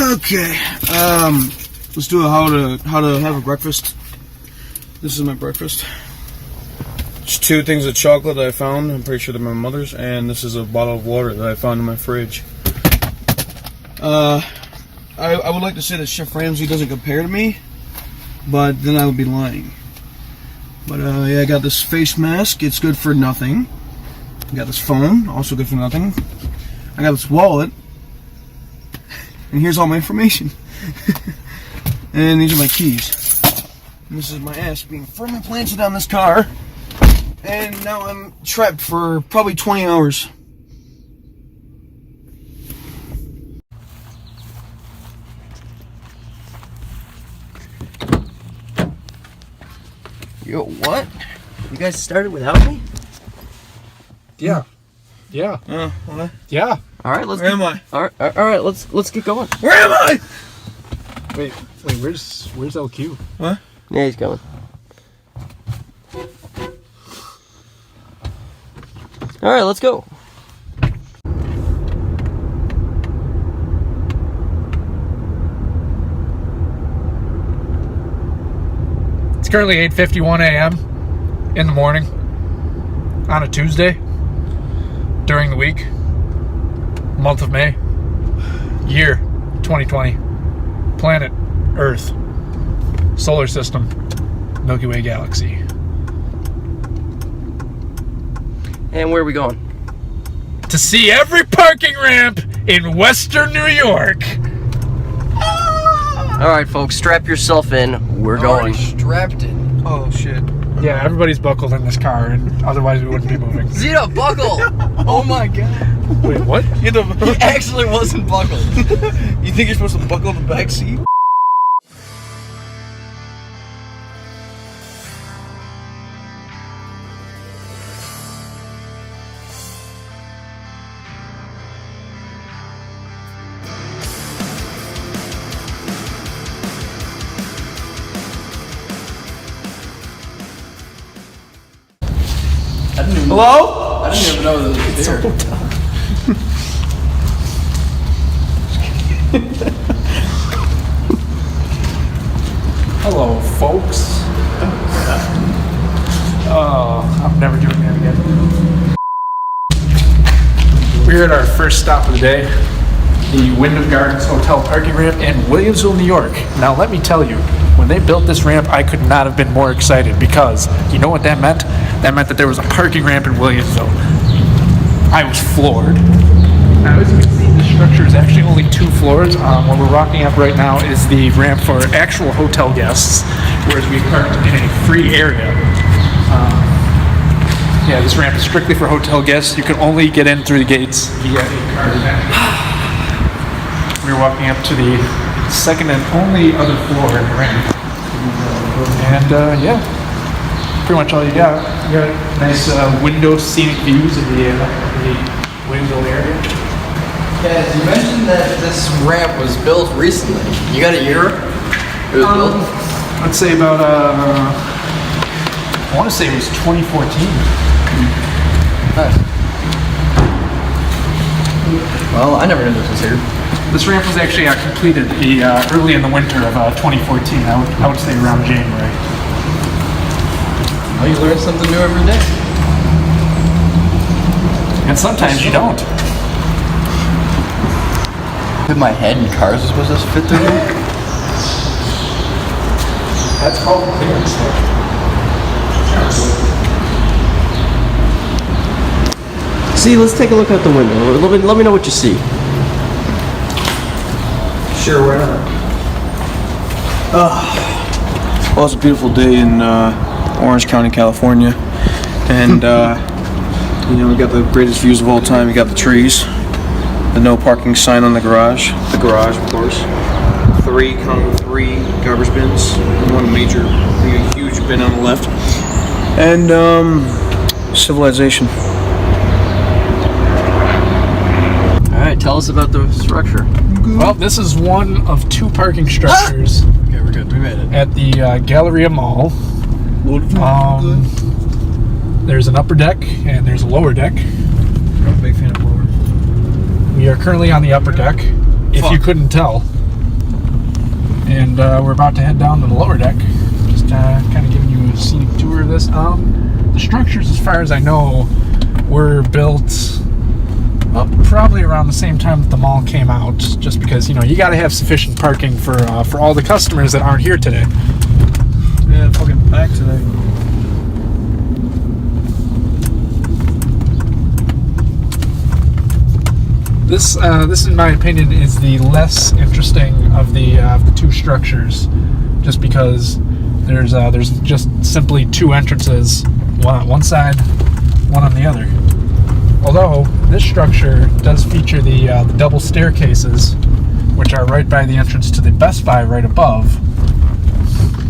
Okay, let's do a how to have a breakfast. This is my breakfast. Just 2 things of chocolate that I found. I'm pretty sure they're my mother's, and this is a bottle of water that I found in my fridge. I would like to say that Chef Ramsay doesn't compare to me, but then I would be lying. But yeah, I got this face mask. It's good for nothing. I got this phone, also good for nothing. I got this wallet, and here's all my information. And these are my keys. And this is my ass being firmly planted on this car. And now I'm trapped for probably 20 hours. Yo, what? You guys started without me? Yeah. Yeah. What? Yeah. All right, let's. Where am I? All right, let's get going. Where am I? Wait, where's LQ? What? Yeah, he's going. All right, let's go. It's currently 8:51 a.m. in the morning on a Tuesday during the week, month of May, year 2020, planet Earth, solar system, Milky Way galaxy. And where are we going? To see every parking ramp in Western New York. All right, folks, strap yourself in. We're going. Strapped in. Oh shit. Yeah, everybody's buckled in this car, and otherwise we wouldn't be moving. Zeta, buckle! Oh my god. Wait, what? He actually wasn't buckled. You think you're supposed to buckle the back seat? Hello? I didn't even know that it was there. Hello, folks. Oh, I'm never doing that again. We're at our first stop of the day, the Wyndham Gardens Hotel parking ramp in Williamsville, New York. Now, let me tell you, when they built this ramp, I could not have been more excited because you know what that meant? That meant that there was a parking ramp in Williamsville. I was floored. Now, as you can see, the structure is actually only 2 floors. What we're rocking up right now is the ramp for actual hotel guests, whereas we parked in a free area. Yeah, this ramp is strictly for hotel guests. You can only get in through the gates via a card event. We're walking up to the second and only other floor in the ramp. And yeah, pretty much all you got. You got nice window scenic views of the Williamsville area. Yeah, you mentioned that this ramp was built recently. You got a year it was built? I'd say about, I want to say it was 2014. Nice. Well, I never knew this was here. This ramp was actually completed early in the winter of 2014. I would say around January. Well, you learn something new every day. And sometimes you don't. If my head and cars are supposed to fit through here? That's called clearance. See, let's take a look out the window. Let me know what you see. Sure, why not? Well, it's a beautiful day in Orange County, California. And, you know, we got the greatest views of all time. We got the trees, the no parking sign on the garage, of course. 3 garbage bins, and 1 major, huge bin on the left. And, civilization. Alright, tell us about the structure. Well, this is one of 2 parking structures Okay, we're good. We made it. at the Galleria Mall. There's an upper deck and there's a lower deck. I'm a big fan of lower. We are currently on the upper deck, if you couldn't tell. and we're about to head down to the lower deck. Just kind of giving you a scenic tour of this. The structures, as far as I know, were built probably around the same time that the mall came out, just because, you know, you got to have sufficient parking for all the customers that aren't here today. Yeah, fucking packed today. This, in my opinion, is the less interesting of the two structures, just because there's just simply two entrances, one on one side, one on the other. Although this structure does feature the double staircases, which are right by the entrance to the Best Buy right above.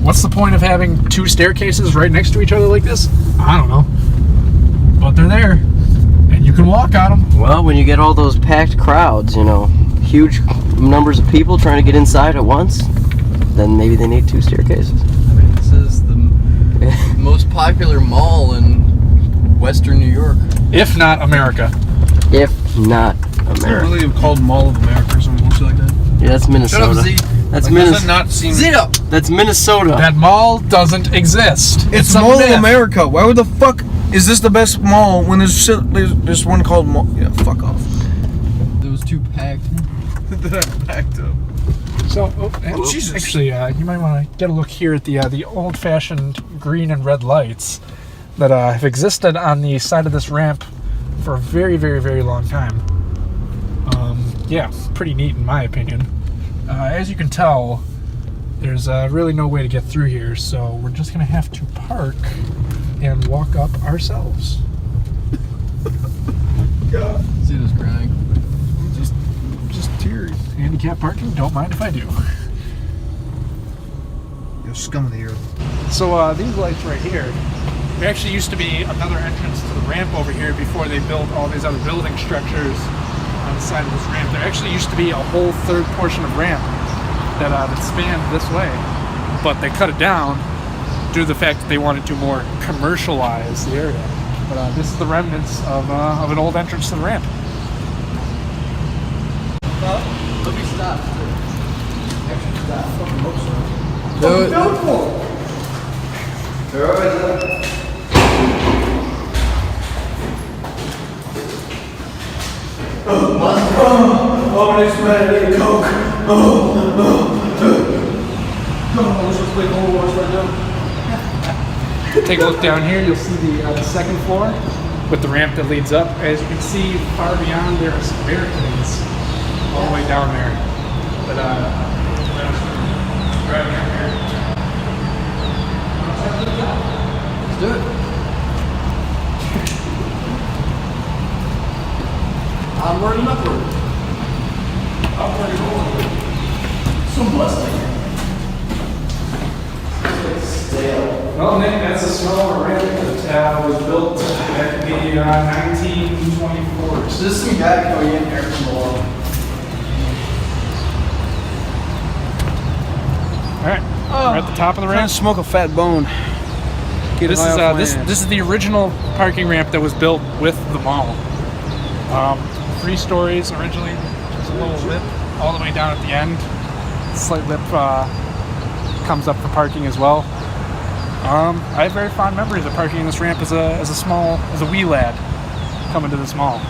What's the point of having two staircases right next to each other like this? I don't know, but they're there, and you can walk on them. Well, when you get all those packed crowds, you know, huge numbers of people trying to get inside at once, then maybe they need two staircases. I mean, this is the most popular mall in Western New York. If not America. If not Is it America. really called Mall of America or something like that? Yeah, that's Shut Minnesota. up, Z. That's Does that Minnesota. not seem... Zito! That's Minnesota. That mall doesn't exist. It's a Mall of myth. America. Why would the fuck is this the best mall when there's one called Mall? Yeah, fuck off. It was too packed. Packed up. So, Jesus. actually, you might want to get a look here at the old-fashioned green and red lights that have existed on the side of this ramp for a very, very, very long time. Yeah, pretty neat in my opinion. As you can tell, there's really no way to get through here, so we're just going to have to park and walk up ourselves. God, Zito's crying. just teary. Handicap parking, don't mind if I do. You're scum of the earth. So these lights right here, there actually used to be another entrance to the ramp over here before they built all these other building structures on the side of this ramp. There actually used to be a whole third portion of ramp that spanned this way, but they cut it down due to the fact that they wanted to more commercialize the area. But this is the remnants of an old entrance to the ramp. Let me stop. Actually, stop. Fucking hope so. Do it. Oh, my next man, I need a Coke. Let's just play Overwatch right now. Take a look down here, you'll see the second floor with the ramp that leads up. As you can see, far beyond there are some barricades all the way down there. But driving up here. Let's do it. Onward and upward. Upward and over. So musty. Well, Nick, that's a smaller ramp that was built back in the 1924s. So this is some guy coming in here from below. All right, we're at the top of the Trying ramp. to smoke a fat bone. Get This high is off my this ass. this is the original parking ramp that was built with the mall. 3 stories originally. There's a little lip all the way down at the end. Slight lip comes up for parking as well. I have very fond memories of parking in this ramp as a wee lad coming to this mall.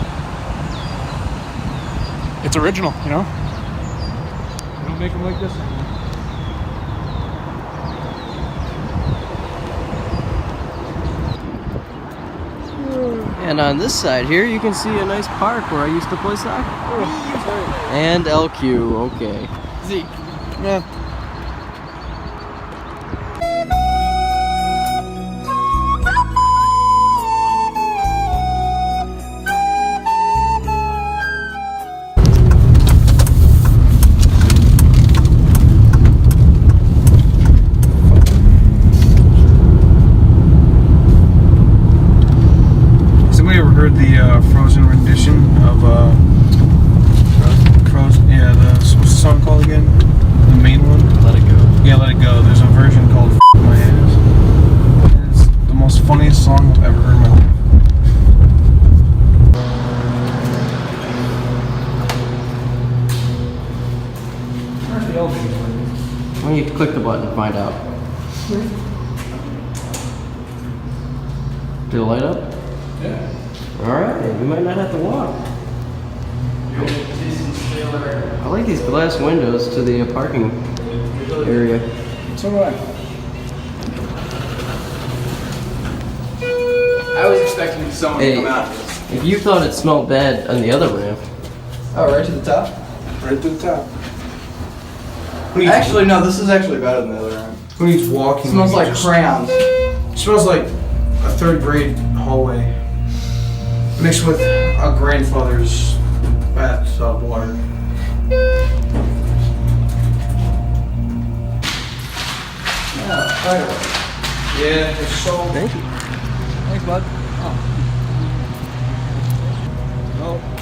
It's original, you know. They don't make them like this anymore. And on this side here, you can see a nice park where I used to play soccer. And LQ, okay. Zeke. Yeah. Heard the Frozen rendition of Frozen? Yeah, what's the song called again? The main one? you click the button to find out. Did it light up? Yeah. Alright, we might not have to walk. I like these glass windows to the parking area. So do I. I was expecting someone Hey, to come out. if you thought it smelled bad on the other ramp, Oh, right to the top? Right to the top. Actually, no, this is actually better than the other room. Who needs walking? It smells like crayons. It smells like a third grade hallway mixed with a grandfather's bathtub water. Yeah, it's so. thank you. Thanks, bud.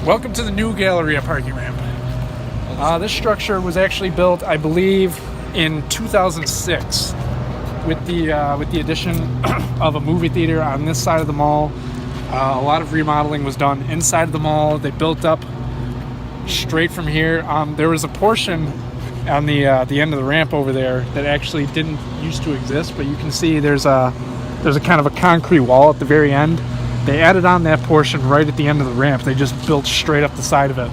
Welcome to the new Galleria parking ramp. This structure was actually built, I believe, in 2006, with the addition of a movie theater on this side of the mall. A lot of remodeling was done inside the mall. They built up straight from here. There was a portion on the end of the ramp over there that actually didn't used to exist, but you can see there's a kind of a concrete wall at the very end. They added on that portion right at the end of the ramp. They just built straight up the side of it,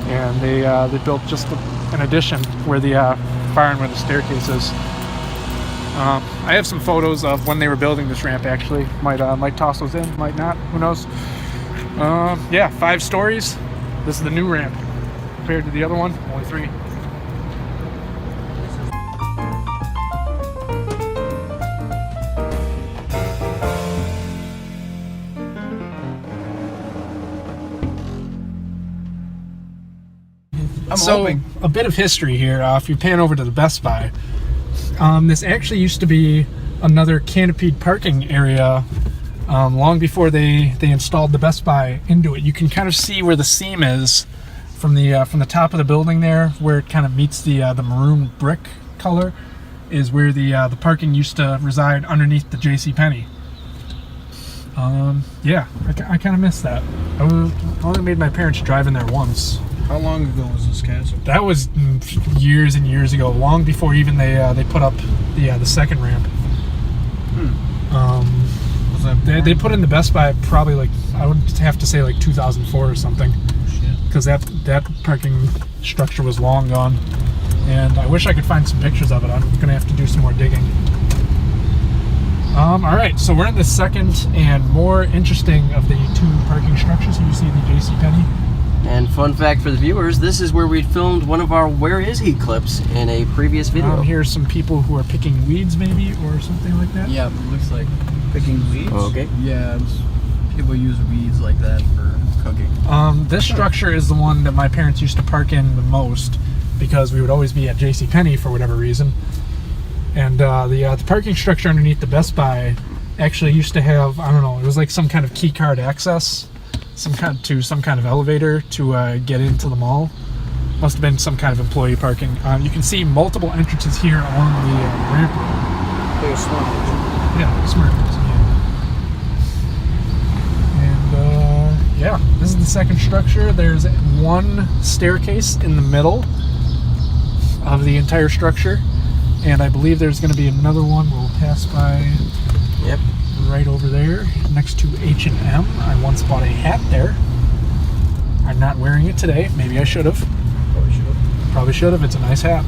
and they built just an addition where the fire and where the staircase is. I have some photos of when they were building this ramp. Actually, might toss those in, might not. Who knows? Yeah, 5 stories. This is the new ramp compared to the other one, only 3. hoping. A bit of history here. If you pan over to the Best Buy, this actually used to be another canopied parking area long before they installed the Best Buy into it. You can kind of see where the seam is from the top of the building there, where it kind of meets the maroon brick color, is where the parking used to reside underneath the JCPenney. Yeah, I kind of miss that. I only made my parents drive in there once. How long ago was this, Cass? That was years and years ago, long before even they put up the second ramp. Was that They put in the Best Buy probably, like, I would have to say like 2004 or something, because that parking structure was long gone, and I wish I could find some pictures of it. I'm gonna have to do some more digging. All right, so we're in the second and more interesting of the 2 parking structures. You see the JCPenney. And fun fact for the viewers, this is where we filmed one of our Where Is He clips in a previous video. Here's some people who are picking weeds, maybe, or something like that. Yeah, it looks like picking weeds? Okay. yeah, people use weeds like that for cooking. This structure is the one that my parents used to park in the most, because we would always be at JCPenney for whatever reason. And the parking structure underneath the Best Buy actually used to have, I don't know, it was like some kind of key card access, some kind of elevator to get into the mall. Must have been some kind of employee parking. You can see multiple entrances here along the ramp road. Like a smart kitchen. Yeah, smart kitchen, yeah. And yeah, this is the second structure. There's one staircase in the middle of the entire structure, and I believe there's going to be another one we'll pass by. Yep. Right over there, next to H&M. I once bought a hat there. I'm not wearing it today. Maybe I should have. Probably should have. It's a nice hat.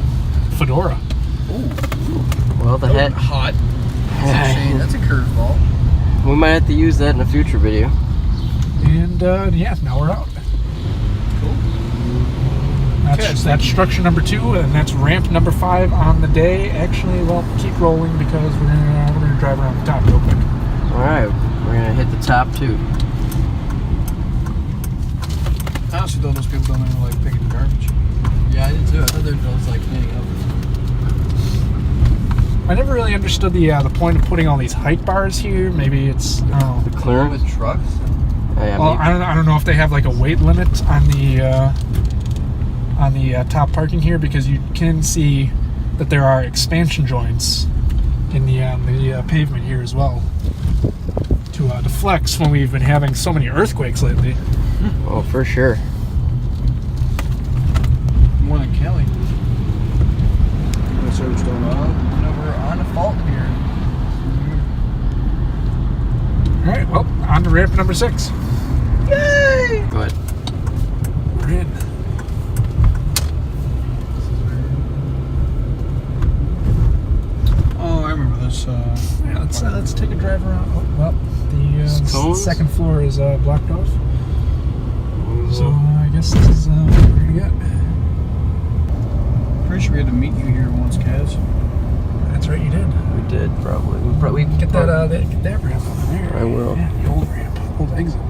Fedora. Well, the hat. Hot. That's a shame. That's a curveball. We might have to use that in a future video. And yeah, now we're out. Cool. That's structure number 2, and that's ramp number 5 on the day. Actually, well, keep rolling because we're gonna drive around the top real quick. Alright, we're gonna hit the top 2. I honestly thought those people don't even like picking the garbage. Yeah, I did too. I thought they were just like cleaning up. I never really understood the point of putting all these height bars here. Maybe it's, I don't know. The clearance. With trucks? Yeah, Well, maybe. I don't know if they have like a weight limit on the top parking here, because you can see that there are expansion joints in the pavement here as well to flex when we've been having so many earthquakes lately. Oh, for sure. More than Kelly. That's what's going on. right, well, on to ramp number 6. Yay! Go ahead. We're in. Oh, I remember this. Yeah, let's take a drive around. Oh, well, the Cones? second floor is blocked off. So I guess this is what we're gonna get. Pretty sure we had to meet you here once, Kaz. That's right, you did. We did probably. We probably Get that ramp over there. I will. Yeah, the old ramp, old exit.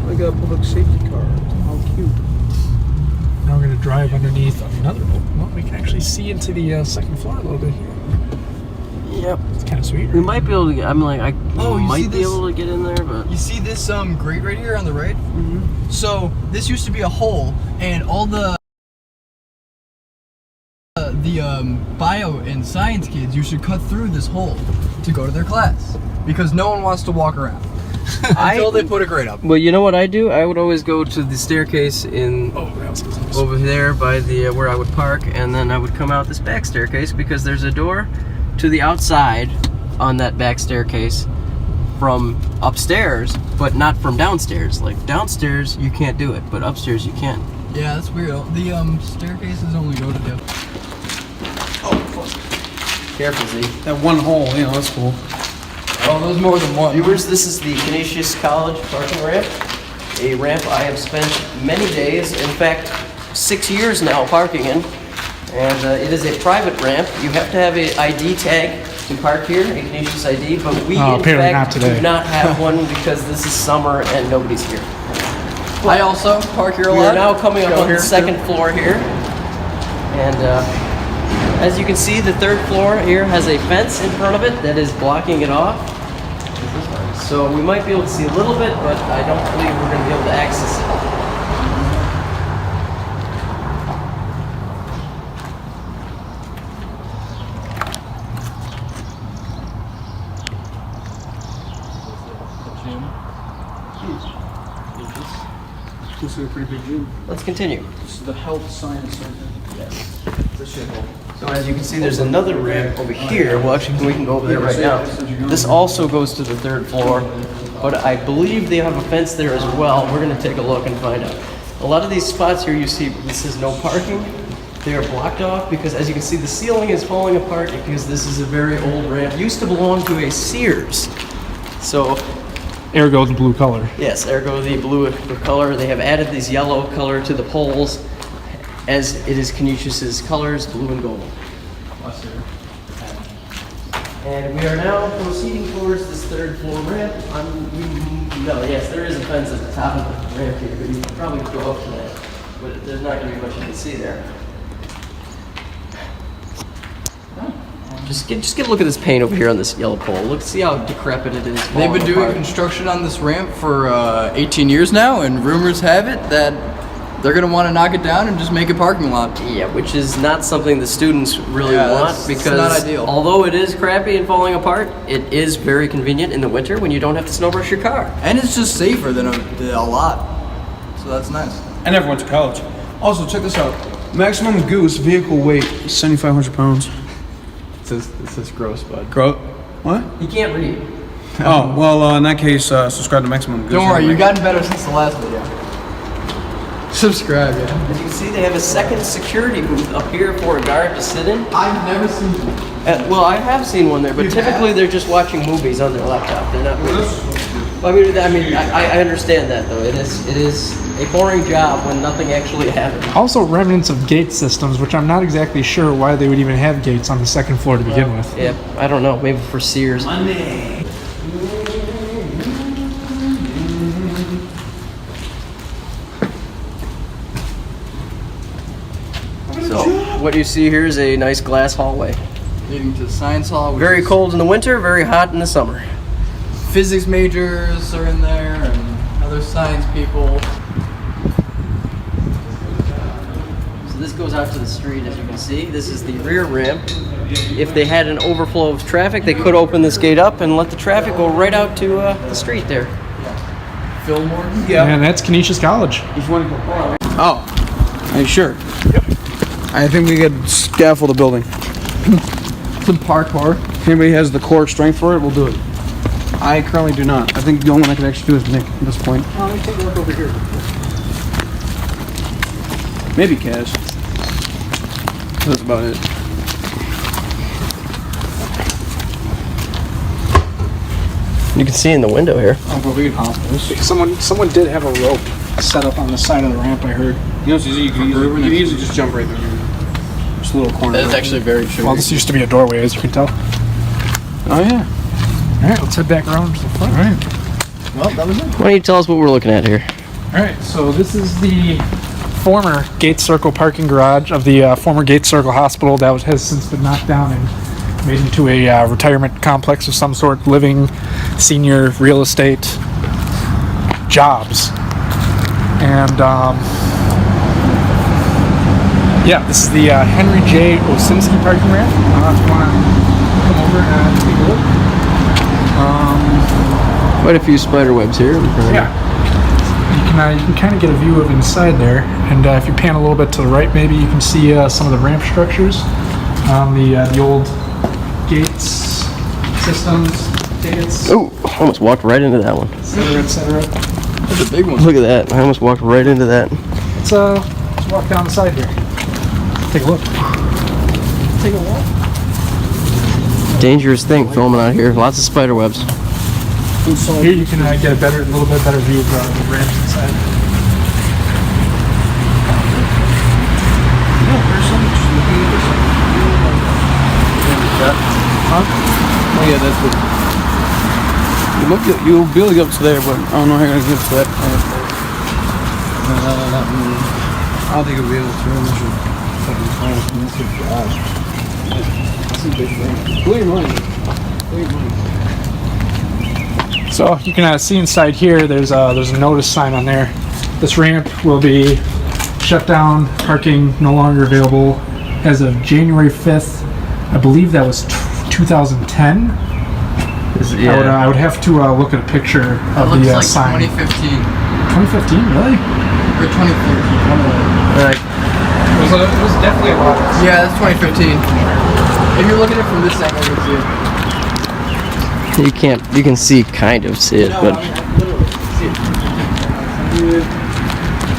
I got a public safety car. How cute. Now we're gonna drive underneath another. Well, we can actually see into the second floor a little bit here. Yep. It's kind of sweet. We might be able to get. I Oh, you see might be this? able to get in there, but You see this grate right here on the right? Mm-hmm. So this used to be a hole, and all the bio and science kids used to cut through this hole to go to their class because no one wants to walk around until they put a grate up. well, you know what I do? I would always go to the staircase in over there by the where I would park, and then I would come out this back staircase because there's a door to the outside on that back staircase from upstairs, but not from downstairs. Like downstairs you can't do it, but upstairs you can. Yeah, that's weird. The staircases only go to the. Careful, Z. That one hole, you know, that's cool. Oh, there's more than one. Viewers, this is the Canisius College parking ramp. A ramp I have spent many days, in fact 6 years now parking in. And it is a private ramp. You have to have an ID tag to park here, a Canisius ID, but we in apparently not fact today. do not have one because this is summer and nobody's here. I also park here a We lot. are now coming up Go on here, the second floor here. And as you can see, the third floor here has a fence in front of it that is blocking it off. So we might be able to see a little bit, but I don't believe we're going to be able to access it. This is a pretty big gym. Let's continue. This is the health science center. Yes. It's a shithole. So as you can see, there's another ramp over here. Well, actually, we can go over there right now. This also goes to the third floor, but I believe they have a fence there as well. We're going to take a look and find out. A lot of these spots here, you see, this is no parking. They are blocked off because, as you can see, the ceiling is falling apart because this is a very old ramp. Used to belong to a Sears. So, Ergo the blue color. yes, ergo the blue color. They have added these yellow color to the poles, as it is Canisius's colors, blue and gold. And we are now proceeding towards this third floor ramp. No, yes, there is a fence at the top of the ramp here, but you can probably go up to that. But there's not going to be much you can see there. Just get a look at this paint over here on this yellow pole. Look, see how decrepit it is. They've been falling doing apart. construction on this ramp for 18 years now, and rumors have it that they're gonna want to knock it down and just make a parking lot. Yeah, which is not something the students really Yeah, want it's because not ideal. although it is crappy and falling apart, it is very convenient in the winter when you don't have to snow brush your car. And it's just safer than a lot. So that's nice. I never went to college. Also, check this out. Maximum Goose vehicle weight is 7,500 pounds. This is gross, bud. What? You can't read. Oh, well, in that case, subscribe to Maximum Goose. Don't worry, anyway. you've gotten better since the last video. Subscribe, yeah. As you can see, they have a second security booth up here for a guard to sit in. I've never seen one. Well, I have seen one there, but You typically have? they're just watching movies on their laptop. They're not really. Well, I understand that though. It is a boring job when nothing actually happens. Also remnants of gate systems, which I'm not exactly sure why they would even have gates on the second floor to begin with. Yeah, I don't know. Maybe for Sears. Money. So, what you see here is a nice glass hallway. Leading to the science hall. which Very is- cold in the winter, very hot in the summer. Physics majors are in there, and other science people. So this goes out to the street, as you can see. This is the rear ramp. If they had an overflow of traffic, they could open this gate up and let the traffic go right out to the street there. Fillmore. Yeah. And that's Canisius College. Oh, are you sure? Yep. I think we could scaffold a building. Some parkour. If anybody has the core strength for it, we'll do it. I currently do not. I think the only one I can actually do is Nick at this point. Let me take a look over here. Maybe Cash. That's about it. You can see in the window here. I'll go read hospitals. Someone did have a rope set up on the side of the ramp, I heard. You know, it's easy. You can easily just jump right through. Just a little corner. That's actually very true. Well, this used to be a doorway, as you can tell. Oh yeah. All right, let's head back around to the front. All right. Well, that was it. Why don't you tell us what we're looking at here? All right, so this is the former Gates Circle parking garage of the former Gates Circle Hospital that has since been knocked down and made into a retirement complex of some sort, living, senior, real estate, jobs. And yeah, this is the Henry J. Osinski parking ramp. If you want to come over and take a look. Quite a few spider webs here. Yeah. You can kind of get a view of inside there, and if you pan a little bit to the right, maybe you can see some of the ramp structures, the old Gates systems, Gates, Oh, I almost walked right into that one. et cetera, et cetera. That's a big one. Look at that. I almost walked right into that. Let's walk down the side here. Take a look. Take a walk. Dangerous thing filming out here. Lots of spider webs. Here you can get a little bit better view of the ramps inside. Oh yeah, that's good. You'll be able to get up to there, but I don't know how you're gonna get to that. I don't think you'll be able to. So you can see inside here. There's a notice sign on there. This ramp will be shut down. Parking no longer available as of January 5th. I believe that was 2010. I would have to look at a picture of It looks the like sign. 2015 2015, really? or 2014. One of them. It was definitely a lot. Yeah, that's 2015. If you're looking at it from this angle, you can see it. You can see, kind of see it, but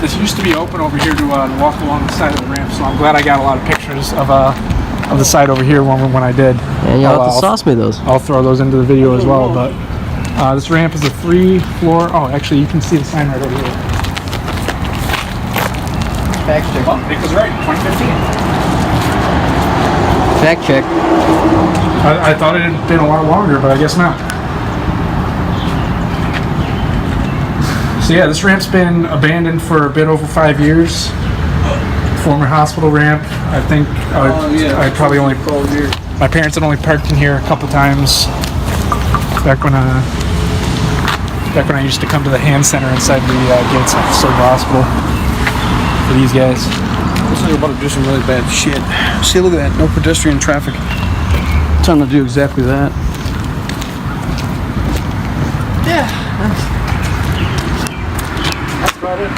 This used to be open over here to walk along the side of the ramp, so I'm glad I got a lot of pictures of the side over here when I did. and you'll have to sauce me those. I'll throw those into the video as well, but this ramp is a 3-floor. Oh, actually, you can see the sign right over here. Fact check. Well, Nick was right, 2015. Fact check. I thought it had been a lot longer, but I guess not. So yeah, this ramp's been abandoned for a bit over 5 years. Former hospital ramp. I think I probably only. My parents had only parked in here a couple times back when I used to come to the hand center inside the Gates Circle Hospital for these guys. Looks like you're about to do some really bad shit. See, look at that. No pedestrian traffic. Time to do exactly that. Yeah. That's about it.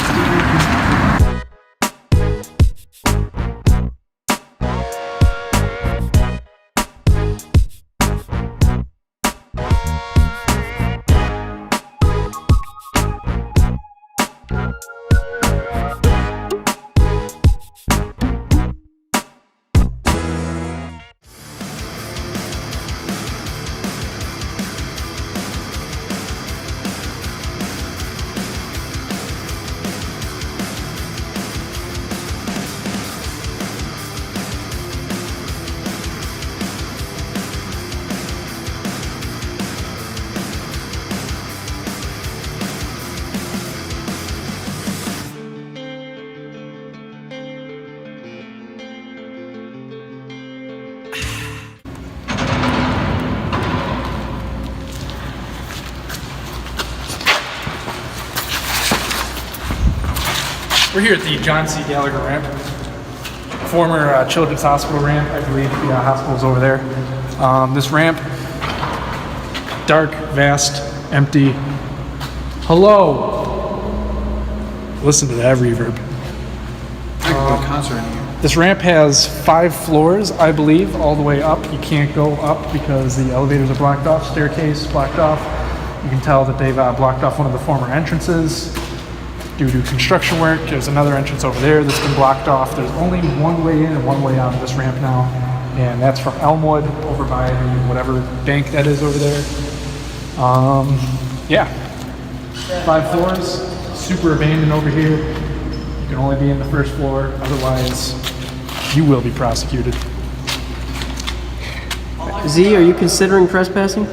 We're here at the John C. Gallagher ramp, former Children's Hospital ramp. I believe the hospital's over there. This ramp, dark, vast, empty. Hello. Listen to that reverb. This ramp has 5 floors, I believe, all the way up. You can't go up because the elevators are blocked off, staircase blocked off. You can tell that they've blocked off one of the former entrances due to construction work. There's another entrance over there that's been blocked off. There's only one way in and one way out of this ramp now, and that's from Elmwood over by whatever bank that is over there. Yeah, 5 floors, super abandoned over here. You can only be in the first floor, otherwise you will be prosecuted. Z, are you considering trespassing?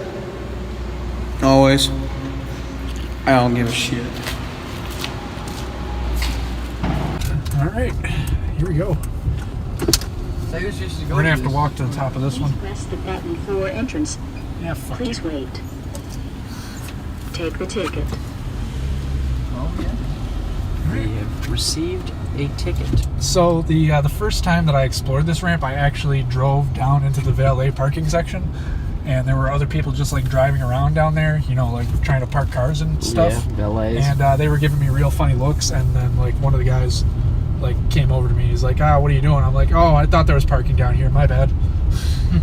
Always. I don't give a shit. All right, here we go. So who's used to go We're gonna have to this? walk to the top of this one. Press the button for entrance. Yeah, fuck. Please wait. Take the ticket. Oh, yeah. We have received a ticket. So the first time that I explored this ramp, I actually drove down into the valet parking section, and there were other people just like driving around down there, you know, like trying to park cars and stuff. Yeah, valets. And they were giving me real funny looks, and then like one of the guys like came over to me. He's like, "Ah, what are you doing?" I'm like, "Oh, I thought there was parking down here. My bad."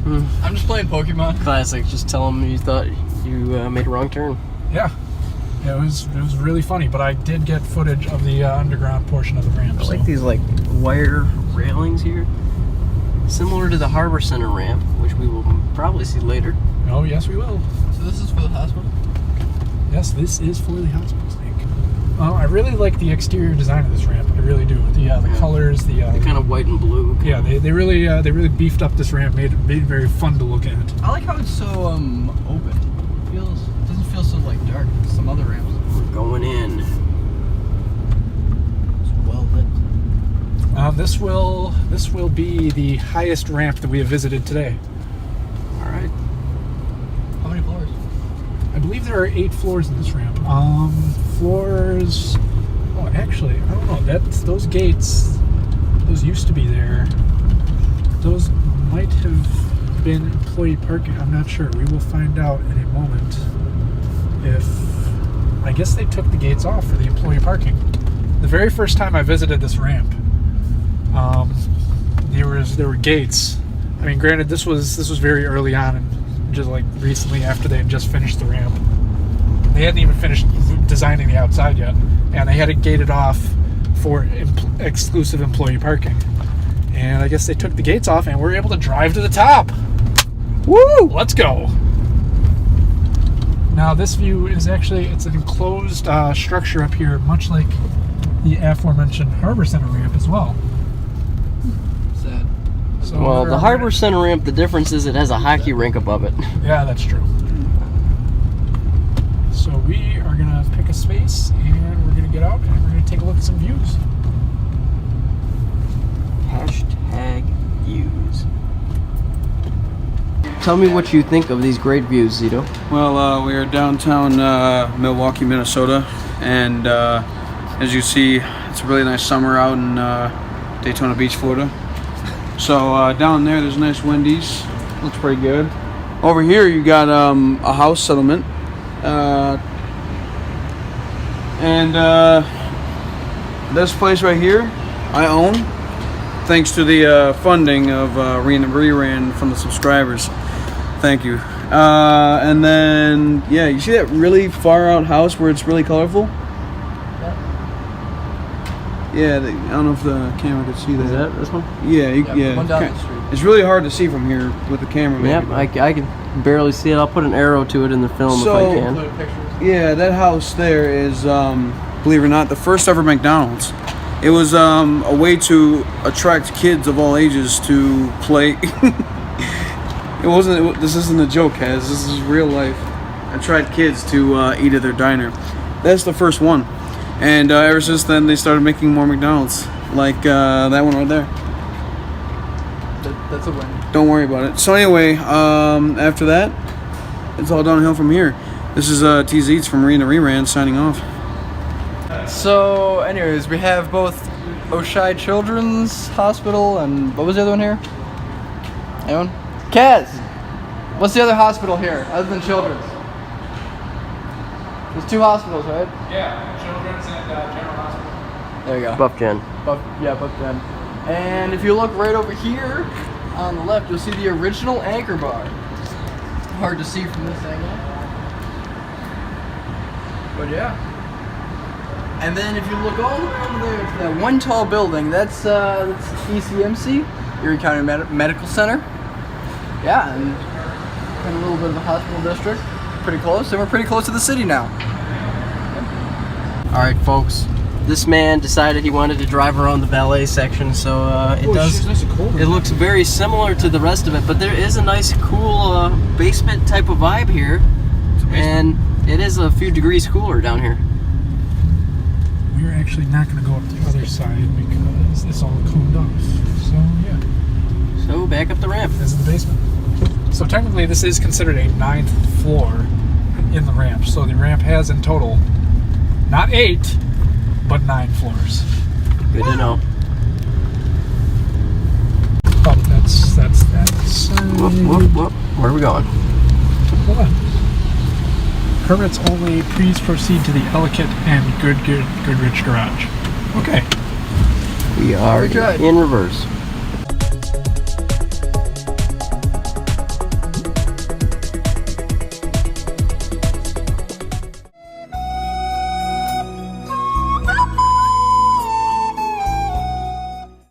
I'm just playing Pokemon. Classic. Just tell them you thought you made a wrong turn. Yeah. It was really funny, but I did get footage of the underground portion of the ramp. I like these like wire railings here, similar to the Harbor Center ramp, which we will probably see later. Oh, yes, we will. So this is for the hospital? Yes, this is for the hospital snake. I really like the exterior design of this ramp. I really do. The colors, the Kind of white and blue. yeah, they really beefed up this ramp, made it very fun to look at. I like how it's so open. It doesn't feel so like dark as some other ramps. We're going in. It's well lit. This will be the highest ramp that we have visited today. All right. How many floors? I believe there are 8 floors in this ramp. Floors. Oh, actually, I don't know. Those gates. Those used to be there. Those might have been employee parking. I'm not sure. We will find out in a moment. I guess they took the gates off for the employee parking. The very first time I visited this ramp, there were gates. I mean, granted, this was very early on, and just like recently after they had just finished the ramp. They hadn't even finished designing the outside yet, and they had it gated off for exclusive employee parking. And I guess they took the gates off, and we're able to drive to the top. Woo! Let's go. Now this view is actually, it's an enclosed structure up here, much like the aforementioned Harbor Center ramp as well. Sad. So Well, the Harbor Center ramp, the difference is it has a hockey rink above it. Yeah, that's true. So we are gonna pick a space, and we're gonna get out, and we're gonna take a look at some views. Hashtag views. Tell me what you think of these great views, Zito. Well, we are downtown Milwaukee, Minnesota, and as you see, it's a really nice summer out in Daytona Beach, Florida. So down there's a nice Wendy's. Looks pretty good. Over here, you got a house settlement, and this place right here, I own, thanks to the funding of Reran from the subscribers. Thank you. And then, yeah, you see that really far out house where it's really colorful? Yeah, I don't know if the camera could see that. Is that this one? Yeah, Yeah, one down the street. It's really hard to see from here with the camera. Yep, maybe. I can barely see it. I'll put an arrow to it in the film if I can. Include pictures. Yeah, that house there is, believe it or not, the first ever McDonald's. It was a way to attract kids of all ages to play. This isn't a joke, Kaz. This is real life. Attract kids to eat at their diner. That's the first one. And ever since then, they started making more McDonald's. Like that one right there. That's a win. Don't worry about it. So anyway, after that, it's all downhill from here. This is Tzeets from Arena Reran signing off. So, anyways, we have both Oshai Children's Hospital and what was the other one here? Anyone? Kaz! What's the other hospital here other than Children's? There's 2 hospitals, right? Yeah, Children's and General Hospital. There you go. Buff Gen. Buff Gen. And if you look right over here on the left, you'll see the original anchor bar. Hard to see from this angle. But yeah. And then if you look all the way over there to that one tall building, that's ECMC, Erie County Medical Center. Yeah, and a little bit of a hospital district. Pretty close, and we're pretty close to the city now. All right, folks. This man decided he wanted to drive around the ballet section, so it looks very similar to the rest of it, but there is a nice, cool basement type of vibe here, and it is a few degrees cooler down here. We're actually not going to go up the other side because it's all coned off. So yeah. So back up the ramp. This is the basement. So technically, this is considered a 9th floor in the ramp. So the ramp has in total not 8, but 9 floors. Good to know. Oh, that's Whoop, whoop, whoop. Where are we going? Hold on. Permits only. Please proceed to the Ellicott and Goodrich garage. Okay. We are Good. in reverse.